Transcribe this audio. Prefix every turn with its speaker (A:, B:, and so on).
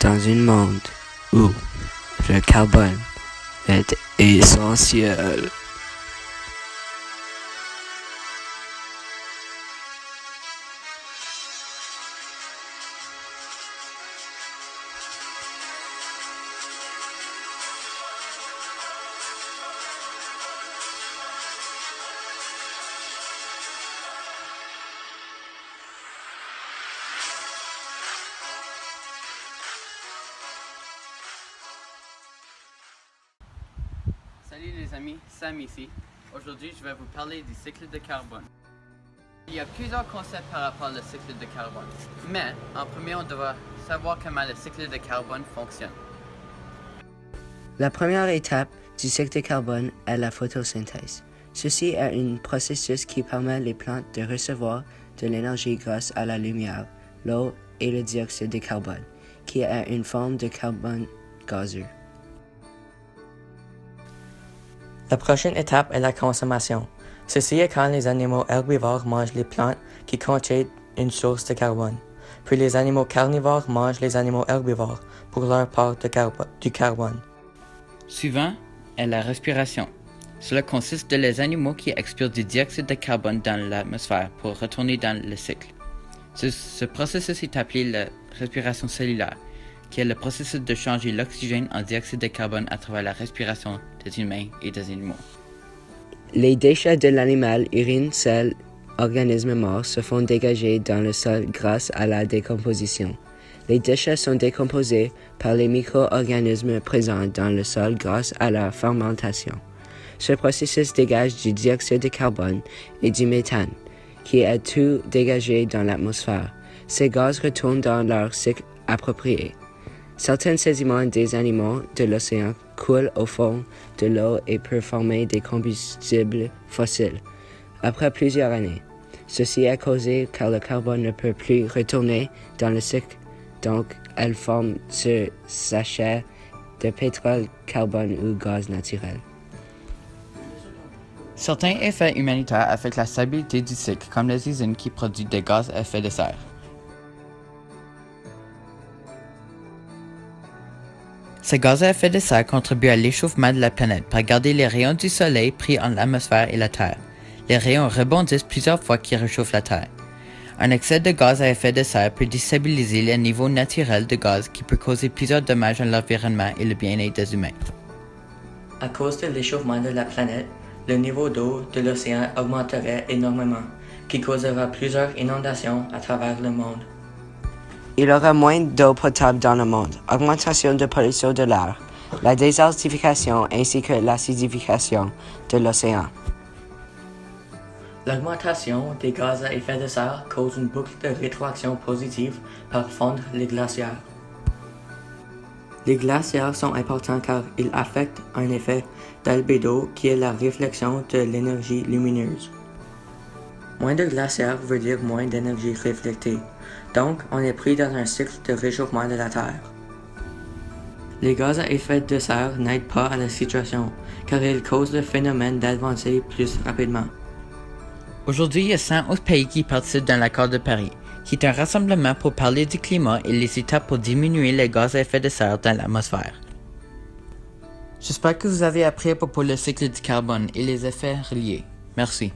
A: Dans un monde où le carbone est essentiel.
B: Salut les amis, Sam ici. Aujourd'hui, je vais vous parler du cycle de carbone. Il y a plusieurs concepts par rapport au cycle de carbone, mais en premier, on doit savoir comment le cycle de carbone fonctionne.
A: La première étape du cycle de carbone est la photosynthèse. Ceci est un processus qui permet les plantes de recevoir de l'énergie grâce à la lumière, l'eau et le dioxyde de carbone, qui est une forme de carbone gazeux.
C: La prochaine étape est la consommation. Ceci est quand les animaux herbivores mangent les plantes qui contiennent une source de carbone. Puis les animaux carnivores mangent les animaux herbivores pour leur part du carbone.
B: Suivant est la respiration. Cela consiste de les animaux qui expirent du dioxyde de carbone dans l'atmosphère pour retourner dans le cycle. Ce processus est appelé la respiration cellulaire, qui est le processus de changer l'oxygène en dioxyde de carbone à travers la respiration des humains et des animaux.
A: Les déchets de l'animal, urine, sel, organismes morts se font dégager dans le sol grâce à la décomposition. Les déchets sont décomposés par les micro-organismes présents dans le sol grâce à la fermentation. Ce processus dégage du dioxyde de carbone et du méthane, qui est tout dégagé dans l'atmosphère. Ces gaz retournent dans leur cycle approprié. Certains sédiments des animaux de l'océan coulent au fond de l'eau et peuvent former des combustibles fossiles. Après plusieurs années, ceci est causé car le carbone ne peut plus retourner dans le cycle, donc elle forme ce sachet de pétrole, carbone ou gaz naturel.
B: Certains effets humanitaires affectent la stabilité du cycle, comme les usines qui produisent des gaz à effet de serre. Ces gaz à effet de serre contribuent à l'échauffement de la planète par garder les rayons du soleil pris en l'atmosphère et la Terre. Les rayons rebondissent plusieurs fois qui réchauffent la Terre. Un excès de gaz à effet de serre peut déstabiliser les niveaux naturels de gaz qui peut causer plusieurs dommages à l'environnement et le bien-être des humains.
C: À cause de l'échauffement de la planète, le niveau d'eau de l'océan augmenterait énormément, qui causera plusieurs inondations à travers le monde.
A: Il y aura moins d'eau potable dans le monde, augmentation de pollution de l'air, la désertification ainsi que l'acidification de l'océan.
C: L'augmentation des gaz à effet de serre cause une boucle de rétroaction positive par fondre les glaciaires. Les glaciaires sont importants car ils affectent un effet d'albédo qui est la réflexion de l'énergie lumineuse. Moins de glaciaires veut dire moins d'énergie reflétée, donc on est pris dans un cycle de réchauffement de la Terre. Les gaz à effet de serre n'aident pas à la situation car ils causent le phénomène d'avancer plus rapidement.
B: Aujourd'hui, il y a 111 pays qui participent dans l'accord de Paris, qui est un rassemblement pour parler du climat et les étapes pour diminuer les gaz à effet de serre dans l'atmosphère. J'espère que vous avez appris à propos du cycle du carbone et les effets reliés. Merci.